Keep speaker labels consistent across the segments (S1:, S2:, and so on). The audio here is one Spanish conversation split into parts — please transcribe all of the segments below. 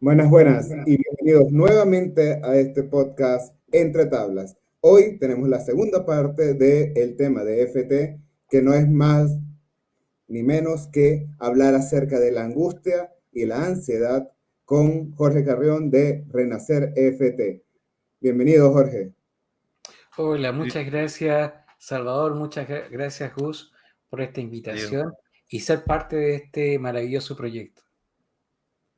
S1: Buenas, buenas y bienvenidos nuevamente a este podcast Entre Tablas. Hoy tenemos la segunda parte del tema de FT, que no es más ni menos que hablar acerca de la angustia y la ansiedad con Jorge Carrión de Renacer FT. Bienvenido, Jorge.
S2: Hola, muchas gracias Salvador, muchas gracias Gus por esta
S3: Diego.
S2: invitación y ser parte de este maravilloso proyecto.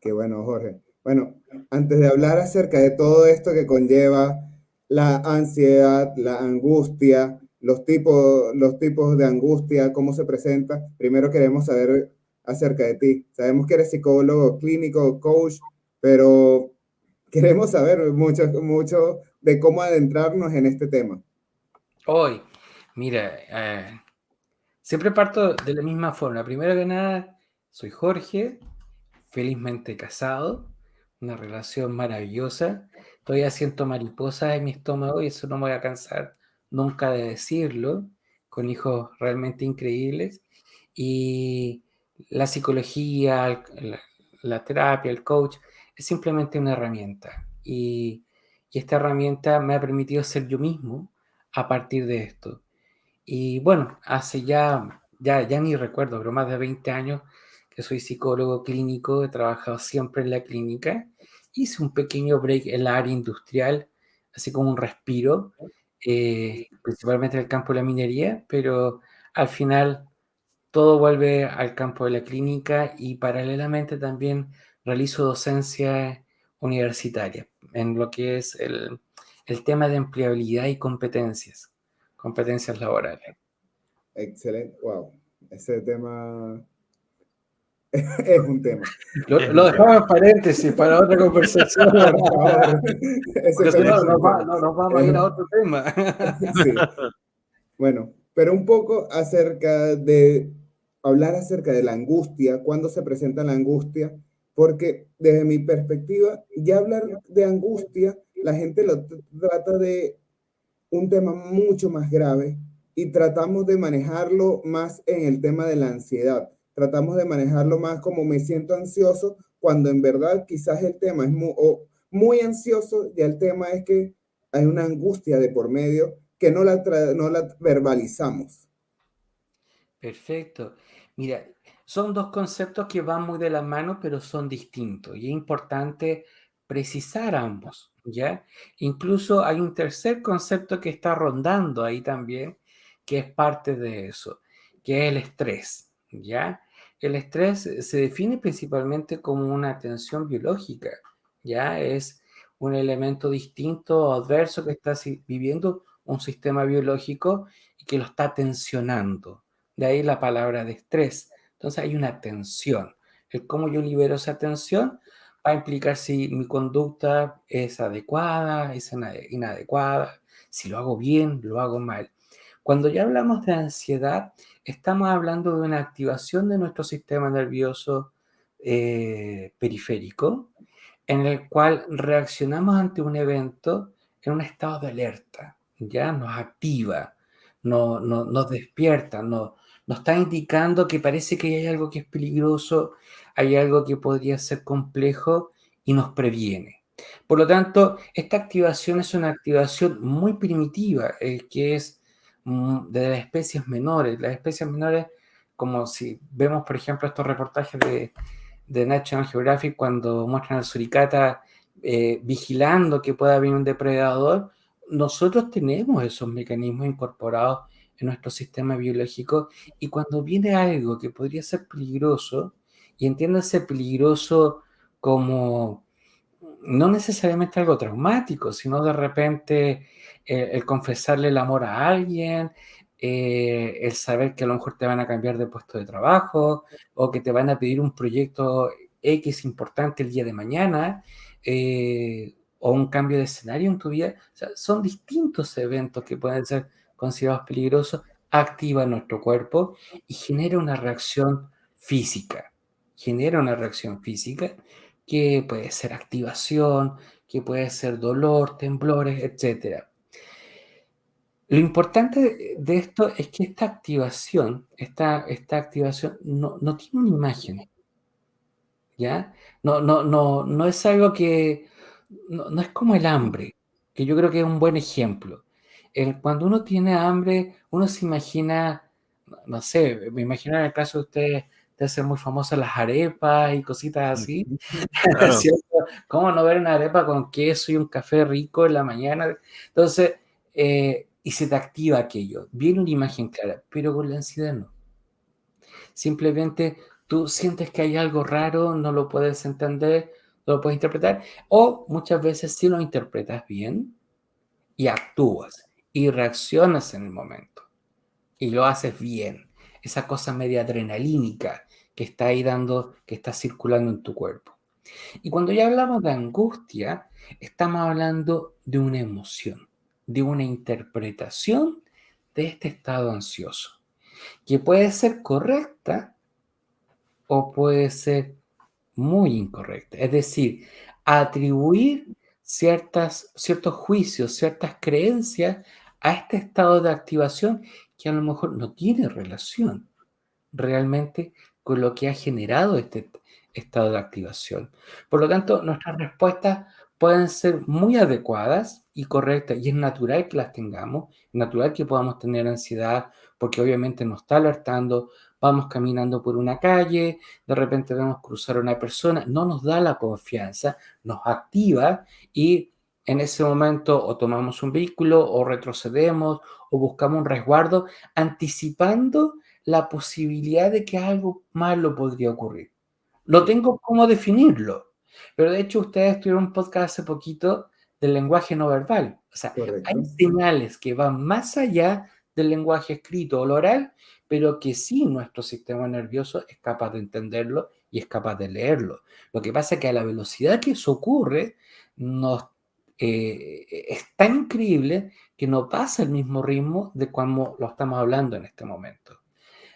S1: Qué bueno, Jorge. Bueno, antes de hablar acerca de todo esto que conlleva la ansiedad, la angustia, los tipos de angustia, cómo se presenta, primero queremos saber acerca de ti. Sabemos que eres psicólogo clínico, coach, pero queremos saber mucho de cómo adentrarnos en este tema.
S2: Hoy, mira, siempre parto de la misma forma. Primero que nada, soy Jorge, felizmente casado, una relación maravillosa. Todavía siento mariposas en mi estómago y eso no me voy a cansar nunca de decirlo, con hijos realmente increíbles. Y la psicología, la terapia, el coach, es simplemente una herramienta. Y esta herramienta me ha permitido ser yo mismo a partir de esto. Y bueno, hace ya ni recuerdo, pero más de 20 años que soy psicólogo clínico, he trabajado siempre en la clínica. Hice un pequeño break en la área industrial, así como un respiro, principalmente en el campo de la minería, pero al final todo vuelve al campo de la clínica y paralelamente también realizo docencia universitaria en lo que es el tema de empleabilidad y competencias laborales.
S1: Excelente, wow, ese tema es un tema,
S3: Es
S2: Lo
S3: un
S2: dejamos
S3: tema.
S2: en paréntesis para otra conversación,
S1: por favor, ese
S2: porque si
S1: tema
S2: no
S1: es un tema.
S2: nos vamos a ir a otro tema.
S1: Sí. Bueno, pero un poco acerca de hablar acerca de la angustia, cuándo se presenta la angustia, porque desde mi perspectiva, ya hablar de angustia, la gente trata de un tema mucho más grave y tratamos de manejarlo más en el tema de la ansiedad. Tratamos de manejarlo más como me siento ansioso, cuando en verdad quizás el tema es muy ansioso, ya el tema es que hay una angustia de por medio que no la verbalizamos.
S2: Perfecto. Mira, son dos conceptos que van muy de la mano, pero son distintos y es importante precisar ambos, ¿ya? Incluso hay un tercer concepto que está rondando ahí también, que es parte de eso, que es el estrés, ¿ya? El estrés se define principalmente como una tensión biológica, ¿ya? Es un elemento distinto o adverso que está viviendo un sistema biológico y que lo está tensionando. De ahí la palabra de estrés. Entonces hay una tensión. El cómo yo libero esa tensión va a implicar si mi conducta es adecuada, es inadecuada, si lo hago bien, lo hago mal. Cuando ya hablamos de ansiedad, estamos hablando de una activación de nuestro sistema nervioso periférico, en el cual reaccionamos ante un evento en un estado de alerta, ya nos activa, nos despierta, nos está indicando que parece que hay algo que es peligroso, hay algo que podría ser complejo y nos previene. Por lo tanto, esta activación es una activación muy primitiva, que es de las especies menores. Las especies menores, como si vemos, por ejemplo, estos reportajes de National Geographic cuando muestran al suricata vigilando que pueda venir un depredador, nosotros tenemos esos mecanismos incorporados en nuestro sistema biológico y cuando viene algo que podría ser peligroso, y entiéndase peligroso como no necesariamente algo traumático, sino de repente el confesarle el amor a alguien, el saber que a lo mejor te van a cambiar de puesto de trabajo o que te van a pedir un proyecto X importante el día de mañana, o un cambio de escenario en tu vida. O sea, son distintos eventos que pueden ser considerados peligrosos, activa nuestro cuerpo y genera una reacción física que puede ser activación, que puede ser dolor, temblores, etcétera. Lo importante de esto es que esta activación no tiene una imagen, ¿ya? No es algo que, no es como el hambre, que yo creo que es un buen ejemplo. Cuando uno tiene hambre, uno se imagina, no sé, me imagino en el caso de ustedes de ser muy famosas las arepas y cositas así,
S3: Claro.
S2: ¿cierto? ¿Cómo no ver una arepa con queso y un café rico en la mañana? Entonces, y se te activa aquello. Viene una imagen clara, pero con la ansiedad no. Simplemente tú sientes que hay algo raro, no lo puedes entender, no lo puedes interpretar, o muchas veces sí lo interpretas bien y actúas y reaccionas en el momento y lo haces bien. Esa cosa media adrenalínica que está ahí dando, que está circulando en tu cuerpo. Y cuando ya hablamos de angustia, estamos hablando de una emoción, de una interpretación de este estado ansioso, que puede ser correcta o puede ser muy incorrecta. Es decir, atribuir ciertos juicios, ciertas creencias a este estado de activación que a lo mejor no tiene relación realmente con lo que ha generado este estado de activación. Por lo tanto, nuestras respuestas pueden ser muy adecuadas y correctas, y es natural que las tengamos, es natural que podamos tener ansiedad, porque obviamente nos está alertando, vamos caminando por una calle, de repente vemos cruzar a una persona, no nos da la confianza, nos activa y en ese momento o tomamos un vehículo o retrocedemos o buscamos un resguardo anticipando la posibilidad de que algo malo podría ocurrir. No
S1: Sí,
S2: tengo cómo definirlo, pero de hecho ustedes tuvieron un podcast hace poquito del lenguaje no verbal. O sea, hay
S1: correcto.
S2: señales que van más allá del lenguaje escrito o el oral, pero que sí nuestro sistema nervioso es capaz de entenderlo y es capaz de leerlo. Lo que pasa es que a la velocidad que eso ocurre, nos, es tan increíble que no pasa el mismo ritmo de como lo estamos hablando en este momento.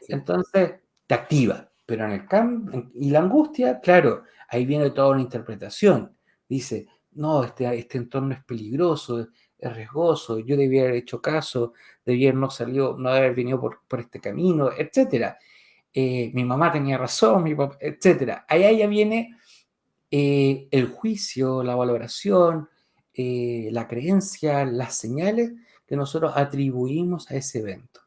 S1: Sí,
S2: Entonces, te activa. Pero en el y la angustia, claro, ahí viene toda una interpretación. Dice, no, este entorno es peligroso, es riesgoso, yo debía haber hecho caso, debía haber no salido, no haber venido por este camino, etcétera. Mi mamá tenía razón, mi papá, etcétera. Ahí ya viene el juicio, la valoración, la creencia, las señales que nosotros atribuimos a ese evento.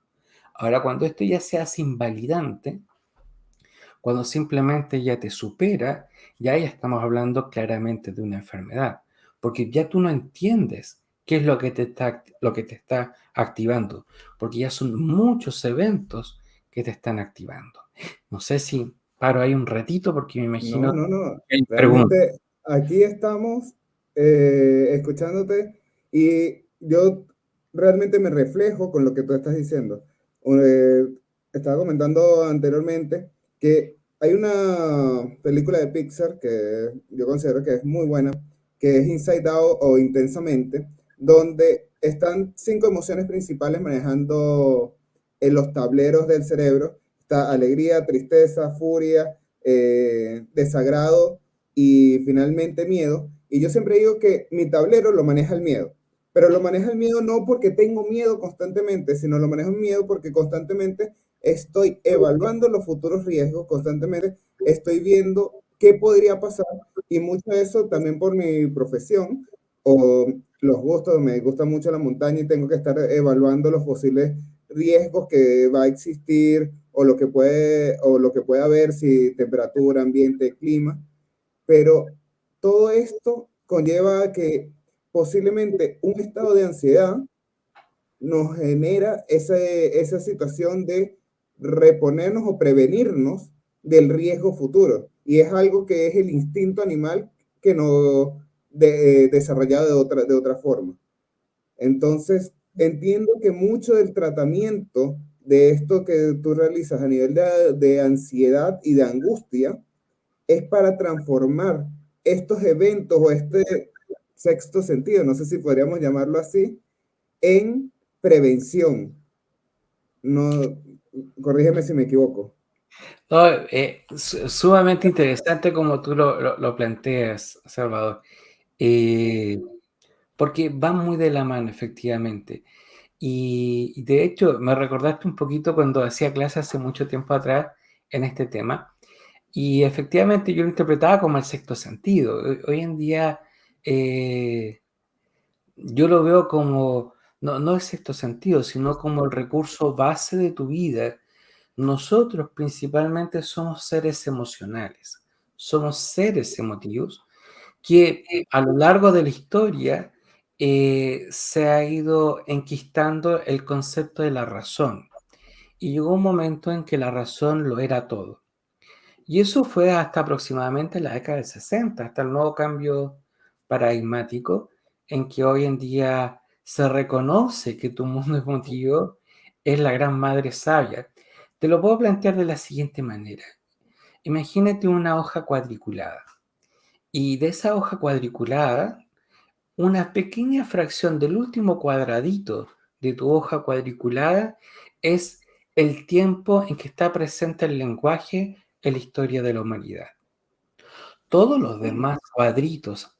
S2: Ahora, cuando esto ya se hace invalidante, cuando simplemente ya te supera, ya estamos hablando claramente de una enfermedad, porque ya tú no entiendes qué es lo que te está activando, porque ya son muchos eventos que te están activando. No sé si paro ahí un ratito porque me imagino
S1: no, no, no.
S2: que hay preguntas.
S1: Realmente aquí estamos escuchándote y yo realmente me reflejo con lo que tú estás diciendo. Eh, Estaba comentando anteriormente que hay una película de Pixar que yo considero que es muy buena, que es Inside Out o Intensamente, donde están 5 emociones principales manejando en los tableros del cerebro. Está alegría, tristeza, furia, desagrado y finalmente miedo. Y yo siempre digo que mi tablero lo maneja el miedo, pero lo maneja el miedo no porque tengo miedo constantemente, sino lo manejo el miedo porque constantemente estoy evaluando los futuros riesgos, constantemente estoy viendo qué podría pasar y mucho de eso también por mi profesión o los gustos, me gusta mucho la montaña y tengo que estar evaluando los posibles riesgos que va a existir o lo que puede haber si temperatura, ambiente, clima, pero todo esto conlleva a que posiblemente un estado de ansiedad nos genera esa situación de reponernos o prevenirnos del riesgo futuro. Y es algo que es el instinto animal que no desarrollado de otra forma. Entonces, entiendo que mucho del tratamiento de esto que tú realizas a nivel de ansiedad y de angustia es para transformar estos eventos o este sexto sentido, no sé si podríamos llamarlo así, en prevención. No, corrígeme si me equivoco.
S2: No, sumamente interesante como tú lo planteas, Salvador. Eh, Porque van muy de la mano, efectivamente. Y de hecho, me recordaste un poquito cuando hacía clase hace mucho tiempo atrás en este tema. Y efectivamente yo lo interpretaba como el sexto sentido. Hoy en día yo lo veo como, no el sexto sentido, sino como el recurso base de tu vida. Nosotros principalmente somos seres emocionales, somos seres emotivos que a lo largo de la historia se ha ido enquistando el concepto de la razón. Y llegó un momento en que la razón lo era todo. Y eso fue hasta aproximadamente la década del 60, hasta el nuevo cambio paradigmático en que hoy en día se reconoce que tu mundo emotivo es la gran madre sabia. Te lo puedo plantear de la siguiente manera. Imagínate una hoja cuadriculada y de esa hoja cuadriculada, una pequeña fracción del último cuadradito de tu hoja cuadriculada es el tiempo en que está presente el lenguaje en la historia de la humanidad. Todos los demás cuadritos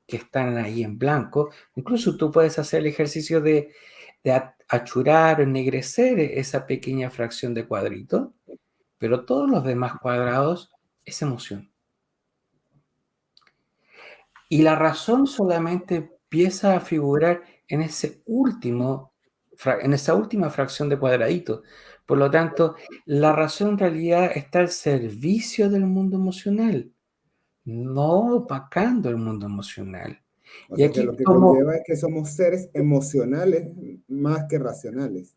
S2: que están ahí en blanco, incluso tú puedes hacer el ejercicio de achurar o ennegrecer esa pequeña fracción de cuadrito, pero todos los demás cuadrados es emoción. Y la razón solamente empieza a figurar en ese en esa última fracción de cuadradito. Por lo tanto, la razón en realidad está al servicio del mundo emocional, no opacando el mundo emocional.
S1: O
S2: Y
S1: sea que
S2: aquí
S1: lo que
S2: como
S1: conlleva es que somos seres emocionales más que racionales.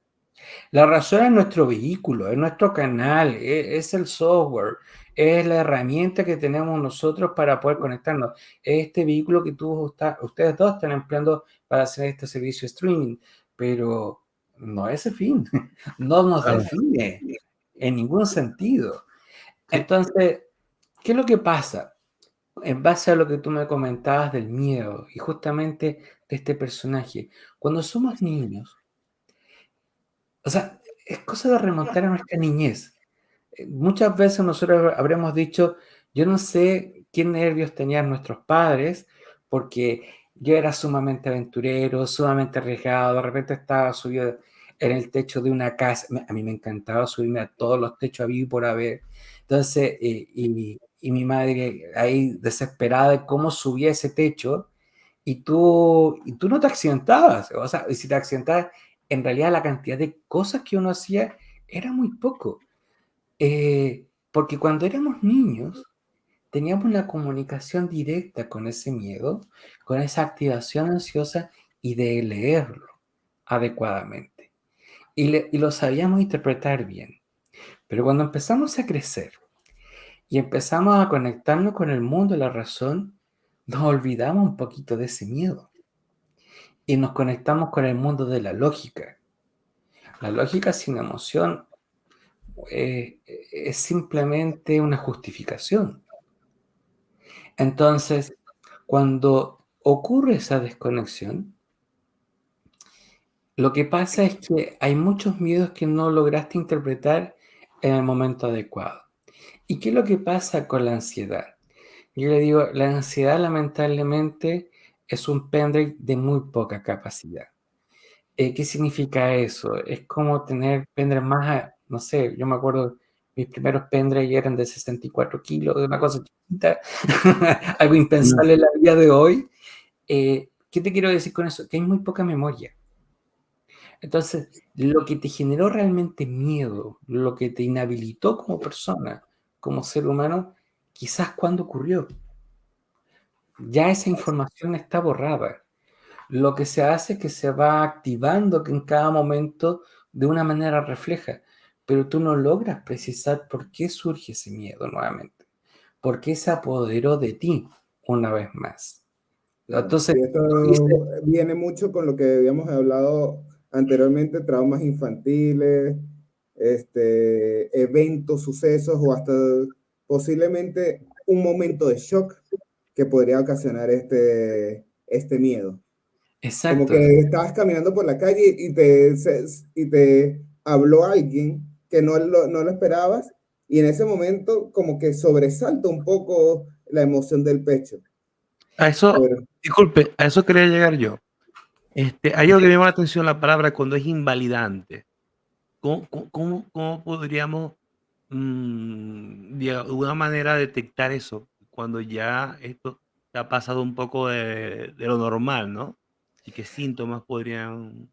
S2: la razón es nuestro vehículo, es nuestro canal, es el software, es la herramienta que tenemos nosotros para poder conectarnos. Es este vehículo que ustedes dos están empleando para hacer este servicio de streaming, pero no es el fin, no nos
S3: Claro.
S2: define en ningún sentido. Entonces, ¿qué es lo que pasa? En base a lo que tú me comentabas del miedo y justamente de este personaje, cuando somos niños, o sea, es cosa de remontar a nuestra niñez. Muchas veces nosotros habremos dicho, yo no sé qué nervios tenían nuestros padres, porque yo era sumamente aventurero, sumamente arriesgado, de repente estaba subido en el techo de una casa, a mí me encantaba subirme a todos los techos habido y por haber, entonces, y mi madre ahí desesperada de cómo subía ese techo, y tú no te accidentabas, o sea, y si te accidentabas, en realidad la cantidad de cosas que uno hacía era muy poco. Porque cuando éramos niños teníamos una comunicación directa con ese miedo, con esa activación ansiosa y de leerlo adecuadamente. Y lo sabíamos interpretar bien. Pero cuando empezamos a crecer y empezamos a conectarnos con el mundo de la razón, nos olvidamos un poquito de ese miedo y nos conectamos con el mundo de la lógica. La lógica sin emoción es simplemente una justificación. Entonces, cuando ocurre esa desconexión, lo que pasa es que hay muchos miedos que no lograste interpretar en el momento adecuado. ¿Y qué es lo que pasa con la ansiedad? Yo le digo, la ansiedad lamentablemente es un pendrive de muy poca capacidad. ¿Qué significa eso? Es como tener pendrive no sé, yo me acuerdo, mis primeros pendrive eran de 64 kilos, de una cosa chiquita, algo impensable en la vida de hoy. ¿Qué te quiero decir con eso? Que hay muy poca memoria. Entonces, lo que te generó realmente miedo, lo que te inhabilitó como persona, como ser humano, quizás cuando ocurrió, ya esa información está borrada. Lo que se hace es que se va activando que en cada momento de una manera refleja, pero tú no logras precisar por qué surge ese miedo nuevamente, por qué se apoderó de ti una vez más.
S1: Claro.
S2: Entonces,
S1: Y
S2: tú dices,
S1: esto viene mucho con lo que habíamos hablado anteriormente, traumas infantiles, eventos, sucesos o hasta posiblemente un momento de shock que podría ocasionar este miedo. Como
S2: exacto,
S1: que estabas caminando por la calle y te habló alguien que no lo esperabas y en ese momento como que sobresalta un poco la emoción del pecho.
S3: A eso,
S1: Pero,
S3: disculpe, a eso quería llegar yo. Hay algo que me llama la atención la palabra cuando es invalidante. ¿Cómo podríamos de alguna manera detectar eso cuando ya esto te ha pasado un poco de lo normal, ¿no? ¿Y qué síntomas podrían?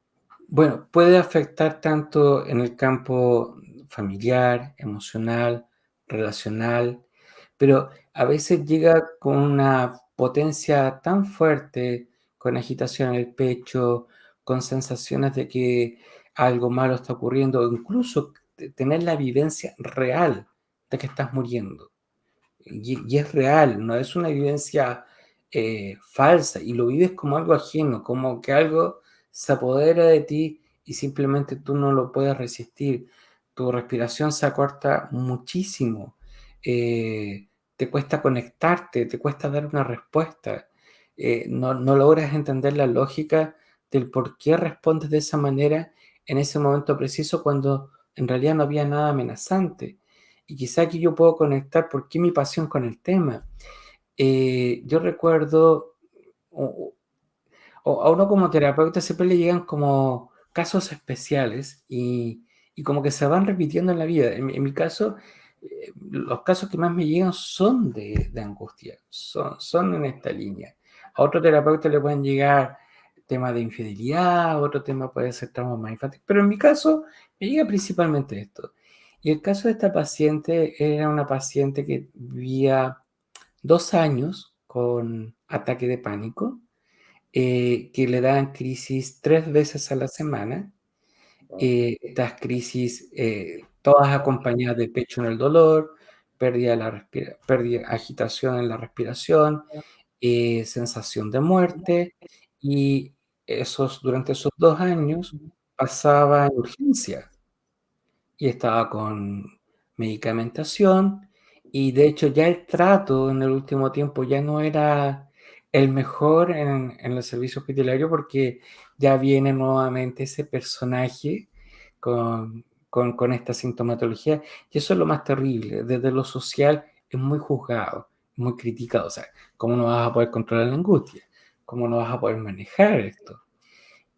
S2: Bueno, puede afectar tanto en el campo familiar, emocional, relacional, pero a veces llega con una potencia tan fuerte, con agitación en el pecho, con sensaciones de que algo malo está ocurriendo, o incluso tener la vivencia real de que estás muriendo. Y es real, no es una evidencia falsa, y lo vives como algo ajeno, como que algo se apodera de ti y simplemente tú no lo puedes resistir. Tu respiración se acorta muchísimo, te cuesta conectarte, te cuesta dar una respuesta, no logras entender la lógica del por qué respondes de esa manera en ese momento preciso cuando en realidad no había nada amenazante. Y quizá aquí yo puedo conectar por qué mi pasión con el tema. Yo recuerdo, a uno como terapeuta siempre le llegan como casos especiales y como que se van repitiendo en la vida. En mi caso, los casos que más me llegan son de angustia, son en esta línea. A otro terapeuta le pueden llegar temas de infidelidad, a otro tema puede ser traumas más infantiles, pero en mi caso me llega principalmente esto. Y el caso de esta paciente era una paciente que vivía 2 años con ataque de pánico, que le dan crisis 3 veces a la semana. Estas crisis, todas acompañadas de pecho en el dolor, pérdida, agitación en la respiración, sensación de muerte, y durante esos 2 años pasaba en urgencia y estaba con medicamentación, y de hecho ya el trato en el último tiempo ya no era el mejor en el servicio hospitalario, porque ya viene nuevamente ese personaje con esta sintomatología, y eso es lo más terrible. Desde lo social es muy juzgado, muy criticado. O sea, ¿cómo no vas a poder controlar la angustia? ¿Cómo no vas a poder manejar esto?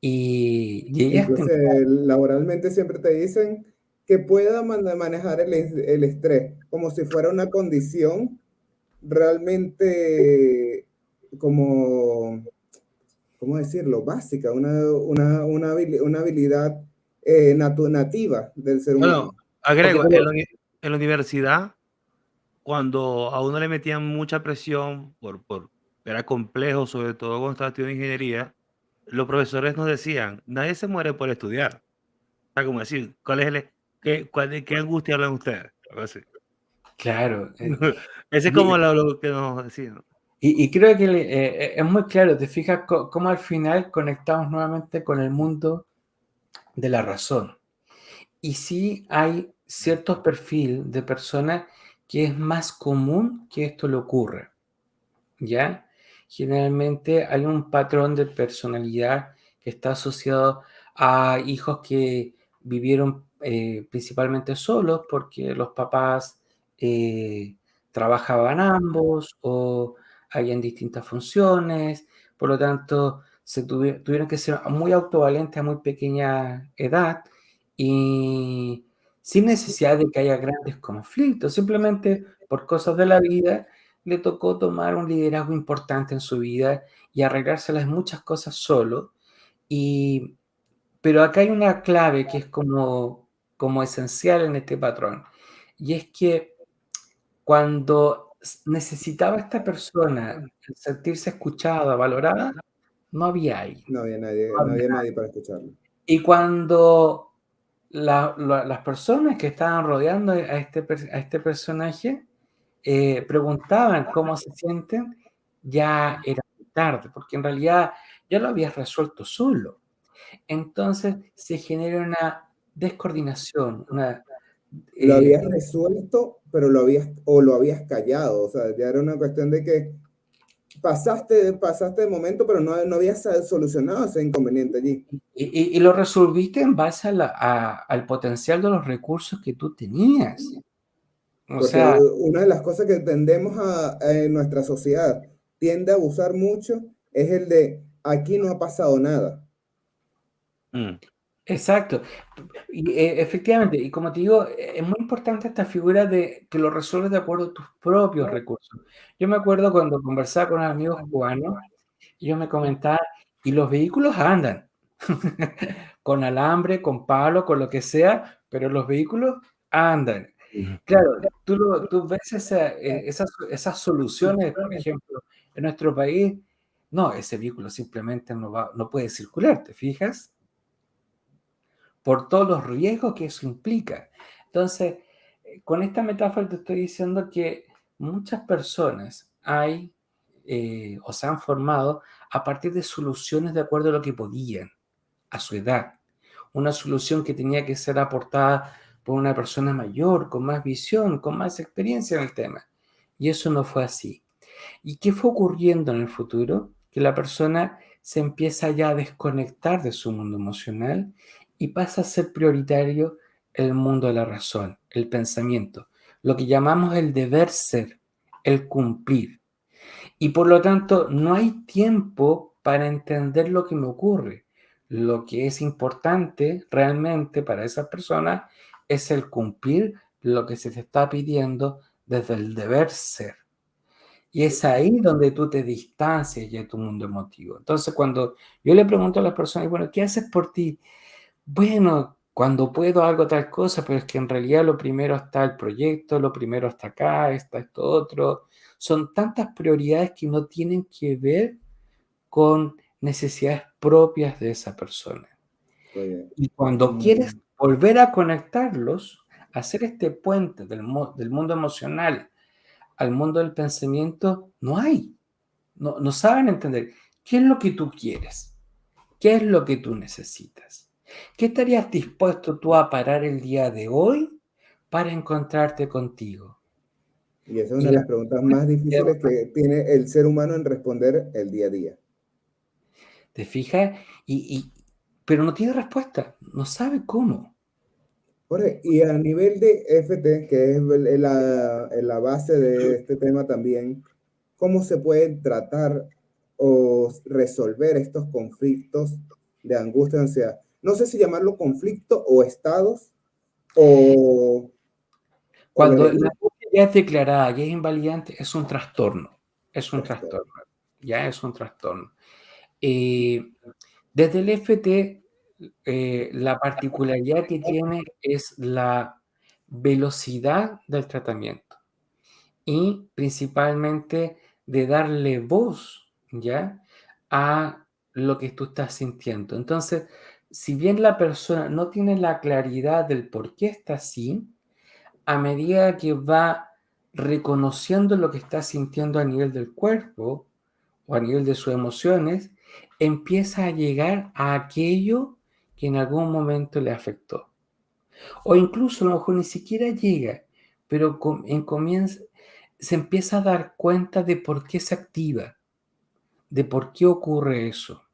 S2: Y ella está.
S1: Incluso laboralmente siempre te dicen que pueda manejar el estrés como si fuera una condición realmente como, ¿cómo decirlo? Básica, una habilidad nativa del ser
S3: Bueno,
S1: humano.
S2: Porque
S3: agrego,
S2: tú lo-
S3: en la universidad, cuando a uno le metían mucha presión era complejo, sobre todo cuando estaba estudiando ingeniería, los profesores nos decían, nadie se muere por estudiar. O sea, como decir, ¿qué angustia hablan ustedes? Algo así.
S2: Claro.
S3: Ese es como
S2: Y,
S3: lo que nos decían.
S2: y creo que es muy claro, te fijas cómo al final conectamos nuevamente con el mundo de la razón. Y sí hay cierto perfil de persona que es más común que esto le ocurra, ¿ya? Generalmente hay un patrón de personalidad que está asociado a hijos que vivieron principalmente solos porque los papás eh, trabajaban ambos o habían distintas funciones, por lo tanto tuvieron que ser muy autovalentes a muy pequeña edad y sin necesidad de que haya grandes conflictos, simplemente por cosas de la vida le tocó tomar un liderazgo importante en su vida y arreglárselas muchas cosas solo. Y, pero acá hay una clave que es como esencial en este patrón, y es que cuando necesitaba esta persona sentirse escuchada, valorada, no había alguien, no
S1: No
S2: había
S1: había nadie
S2: nadie.
S1: para escucharlo.
S2: Y cuando las personas que estaban rodeando a este personaje preguntaban cómo se sienten, ya era tarde, porque en realidad ya lo habías resuelto solo. Entonces se genera una descoordinación,
S1: Lo
S2: eh,
S1: habías resuelto, pero lo habías callado. O sea, ya era una cuestión de que pasaste de momento, pero no habías solucionado ese inconveniente allí.
S2: y lo resolviste en base al potencial de los recursos que tú tenías. O
S1: Porque
S2: sea,
S1: una de las cosas que tendemos en nuestra sociedad tiende a abusar mucho es el de aquí no ha pasado nada.
S3: Mm.
S2: Exacto. Y, efectivamente, y como te digo, es muy importante esta figura de que lo resuelves de acuerdo a tus propios recursos. Yo me acuerdo cuando conversaba con amigos cubanos, ellos me comentaban, y los vehículos andan, con alambre, con palo, con lo que sea, pero los vehículos andan. Claro, tú ves esas soluciones, por ejemplo, en nuestro país, no, ese vehículo simplemente no puede circular, ¿te fijas? Por todos los riesgos que eso implica. Entonces, con esta metáfora te estoy diciendo que muchas personas o se han formado a partir de soluciones de acuerdo a lo que podían, a su edad. Una solución que tenía que ser aportada por una persona mayor, con más visión, con más experiencia en el tema. Y eso no fue así. ¿Y qué fue ocurriendo en el futuro? Que la persona se empieza ya a desconectar de su mundo emocional y pasa a ser prioritario el mundo de la razón, el pensamiento, lo que llamamos el deber ser, el cumplir. Y por lo tanto, no hay tiempo para entender lo que me ocurre. Lo que es importante realmente para esa persona es el cumplir lo que se te está pidiendo desde el deber ser. Y es ahí donde tú te distancias ya de tu mundo emotivo. Entonces, cuando yo le pregunto a las personas, bueno, ¿qué haces por ti? Bueno, cuando puedo hago tal cosa, pero es que en realidad lo primero está el proyecto, lo primero está acá, está esto otro. Son tantas prioridades que no tienen que ver con necesidades propias de esa persona.
S1: Oye,
S2: Y cuando quieres volver a conectarlos, hacer este puente del mundo emocional al mundo del pensamiento, no hay. No saben entender qué es lo que tú quieres, qué es lo que tú necesitas. ¿Qué estarías dispuesto tú a parar el día de hoy para encontrarte contigo?
S1: y esa es
S2: Y
S1: una de
S2: la
S1: las preguntas más difíciles que tiene el ser humano en responder el día a día.
S2: ¿Te fijas? Pero no tiene respuesta, no sabe cómo.
S1: Jorge, y a nivel de FT, que es la base de este tema también, ¿cómo se pueden tratar o resolver estos conflictos de angustia, ansiedad? No sé si llamarlo conflicto o estados o, o
S2: Cuando la
S1: el
S2: angustia ya es declarada, ya es invalidante, es un trastorno. Es un
S1: trastorno.
S2: trastorno. Ya es un trastorno. Eh, Desde el FT, la particularidad que tiene es la velocidad del tratamiento y principalmente de darle voz, ¿ya? A lo que tú estás sintiendo. Entonces, si bien la persona no tiene la claridad del por qué está así, a medida que va reconociendo lo que está sintiendo a nivel del cuerpo o a nivel de sus emociones, empieza a llegar a aquello que en algún momento le afectó. O incluso a lo mejor ni siquiera llega, pero se empieza a dar cuenta de por qué se activa, de por qué ocurre eso.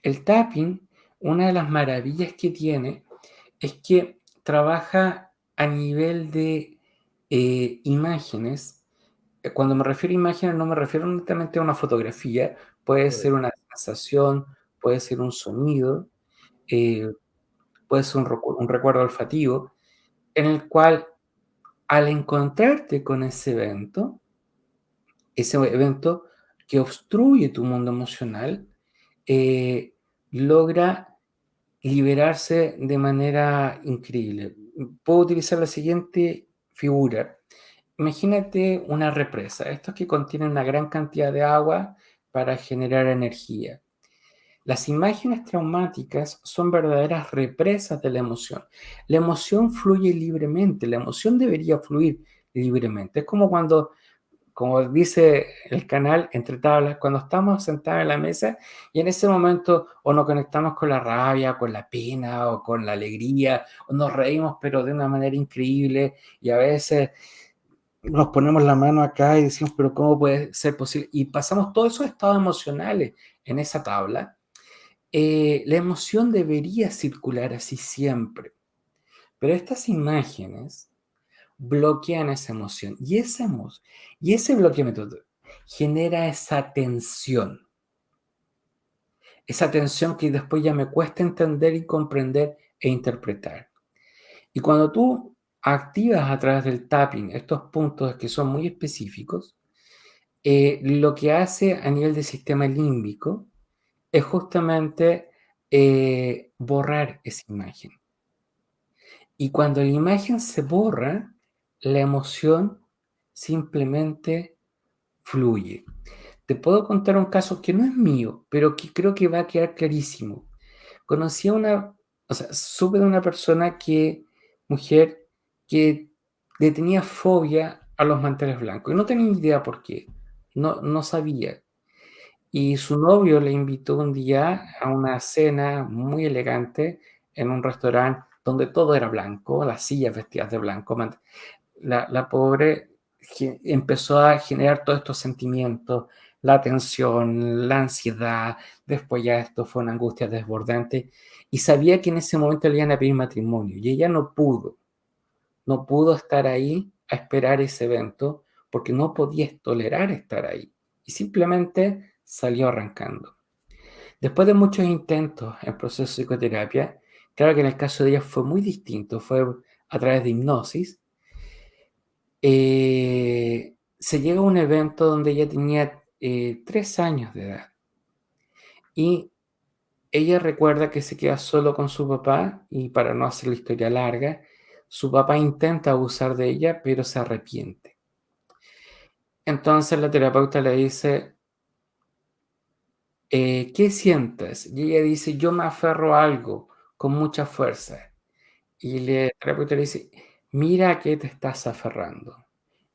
S2: El tapping, una de las maravillas que tiene, es que trabaja a nivel de imágenes. Cuando me refiero a imágenes, no me refiero netamente a una fotografía, puede ser
S1: Correcto.
S2: una sensación, puede ser un sonido, eh, puede ser un recuerdo olfativo, en el cual al encontrarte con ese evento que obstruye tu mundo emocional, logra liberarse de manera increíble. Puedo utilizar la siguiente figura. Imagínate una represa, estos que contienen una gran cantidad de agua para generar energía. Las imágenes traumáticas son verdaderas represas de la emoción. La emoción fluye libremente, la emoción debería fluir libremente. Es como cuando, como dice el canal Entre Tablas, cuando estamos sentados en la mesa y en ese momento o nos conectamos con la rabia, con la pena o con la alegría, o nos reímos pero de una manera increíble y a veces nos ponemos la mano acá y decimos, pero ¿cómo puede ser posible? Y pasamos todos esos estados emocionales en esa tabla. La emoción debería circular así siempre, pero estas imágenes bloquean esa emoción y ese bloqueamiento genera esa tensión. esa tensión que después ya me cuesta entender y comprender e interpretar. Y cuando tú activas a través del tapping estos puntos que son muy específicos, lo que hace a nivel del sistema límbico es justamente borrar esa imagen. Y cuando la imagen se borra, la emoción simplemente fluye. Te puedo contar un caso que no es mío, pero que creo que va a quedar clarísimo. Conocí a una, o sea, supe de una persona mujer, que le tenía fobia a los manteles blancos y no tenía idea por qué, no sabía. Y su novio le invitó un día a una cena muy elegante en un restaurante donde todo era blanco, las sillas vestidas de blanco. La pobre empezó a generar todos estos sentimientos, la tensión, la ansiedad, después ya esto fue una angustia desbordante y sabía que en ese momento le iban a pedir matrimonio y ella no pudo estar ahí a esperar ese evento porque no podía tolerar estar ahí y simplemente salió arrancando. Después de muchos intentos en proceso de psicoterapia, claro que en el caso de ella fue muy distinto, fue a través de hipnosis. Se llega a un evento donde ella tenía 3 años de edad y ella recuerda que se queda solo con su papá y para no hacer la historia larga, su papá intenta abusar de ella, pero se arrepiente. Entonces la terapeuta le dice, ¿qué sientes? Y ella dice, yo me aferro a algo con mucha fuerza. Y el terapeuta le dice, mira a qué te estás aferrando.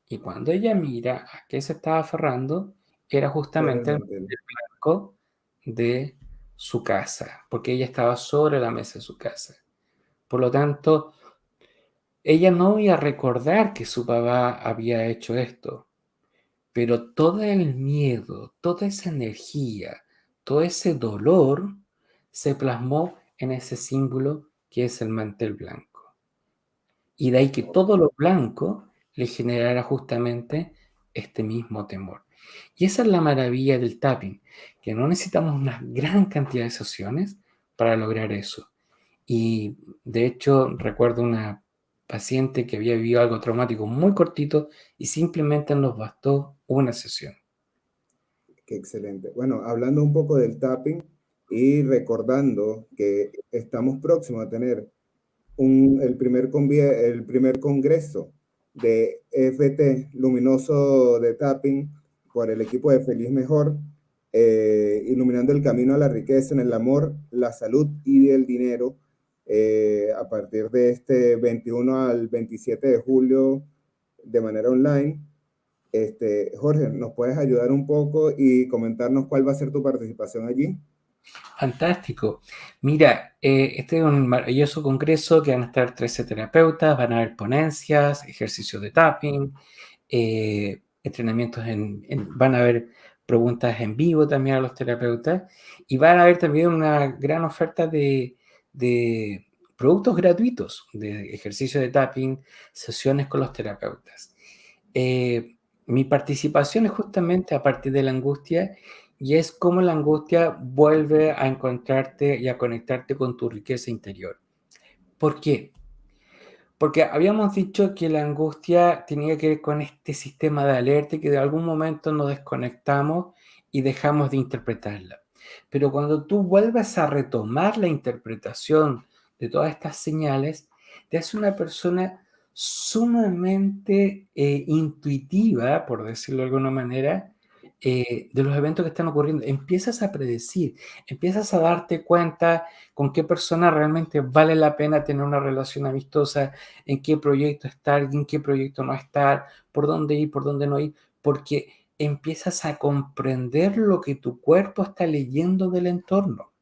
S2: Y cuando ella mira a qué se estaba aferrando, era
S1: Era el
S2: justamente el
S1: mantel.
S2: mantel blanco de su casa, porque ella estaba sobre la mesa de su casa. Por lo tanto, ella no iba a recordar que su papá había hecho esto, pero todo el miedo, toda esa energía, todo ese dolor se plasmó en ese símbolo que es el mantel blanco. Y de ahí que todo lo blanco le generara justamente este mismo temor. Y esa es la maravilla del tapping, que no necesitamos una gran cantidad de sesiones para lograr eso. Y de hecho recuerdo una paciente que había vivido algo traumático muy cortito y simplemente nos bastó una sesión.
S1: Qué excelente. Bueno, hablando un poco del tapping y recordando que estamos próximos a tener el primer congreso de EFT luminoso de tapping por el equipo de Feliz Mejor, iluminando el camino a la riqueza en el amor, la salud y el dinero, a partir de este 21 al 27 de julio de manera online. Jorge, ¿nos puedes ayudar un poco y comentarnos cuál va a ser tu participación allí?
S2: Fantástico. Mira, este es un maravilloso congreso que van a estar 13 terapeutas, van a haber ponencias, ejercicios de tapping, entrenamientos van a haber preguntas en vivo también a los terapeutas y van a haber también una gran oferta de productos gratuitos, de ejercicios de tapping, sesiones con los terapeutas. Mi participación es justamente a partir de la angustia y es cómo la angustia vuelve a encontrarte y a conectarte con tu riqueza interior. ¿Por qué? Porque habíamos dicho que la angustia tenía que ver con este sistema de alerta y que de algún momento nos desconectamos y dejamos de interpretarla. Pero cuando tú vuelves a retomar la interpretación de todas estas señales, te hace una persona sumamente intuitiva, por decirlo de alguna manera, de los eventos que están ocurriendo. Empiezas a predecir, empiezas a darte cuenta con qué persona realmente vale la pena tener una relación amistosa, en qué proyecto estar, en qué proyecto no estar, por dónde ir, por dónde no ir, porque empiezas a comprender lo que tu cuerpo está leyendo del entorno.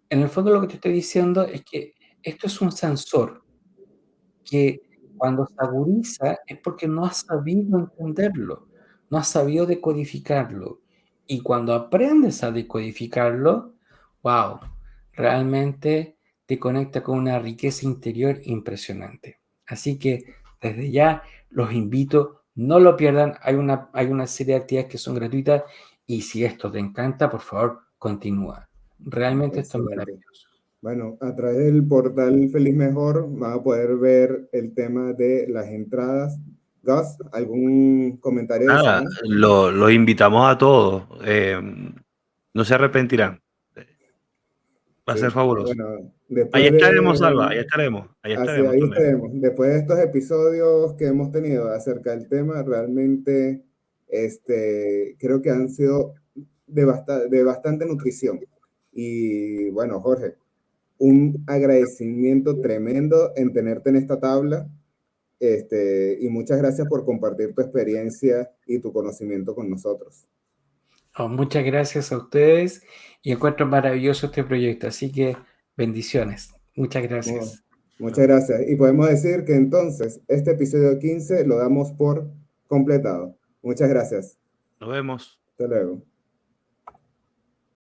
S2: En el fondo lo que te estoy diciendo es que esto es un sensor que cuando se agudiza es porque no has sabido entenderlo, no has sabido decodificarlo. Y cuando aprendes a decodificarlo, wow, realmente te conecta con una riqueza interior impresionante. Así que desde ya los invito, no lo pierdan, hay una serie de actividades que son gratuitas y si esto te encanta, por favor, continúa. Realmente esto es
S1: Excelente.
S2: maravilloso.
S1: Bueno, a través del portal Feliz Mejor van a poder ver el tema de las entradas. Gus, ¿algún comentario
S3: Nada,
S1: adicional?
S3: los invitamos a todos. No se arrepentirán. Va a ser
S1: Sí,
S3: fabuloso.
S1: bueno,
S3: Ahí
S1: después
S3: estaremos, Salva, ahí
S1: de,
S3: estaremos, ahí
S1: así,
S3: estaremos,
S1: ahí
S3: prometo.
S1: estaremos. Después de estos episodios que hemos tenido acerca del tema, realmente creo que han sido de bastante nutrición. Y bueno, Jorge, un agradecimiento tremendo en tenerte en esta tabla. Y muchas gracias por compartir tu experiencia y tu conocimiento con nosotros.
S2: Oh, muchas gracias a ustedes y encuentro maravilloso este proyecto, así que bendiciones. Muchas gracias.
S1: Muchas gracias. Y podemos decir que entonces este episodio 15 lo damos por completado. Muchas gracias.
S3: Nos vemos.
S1: Hasta luego.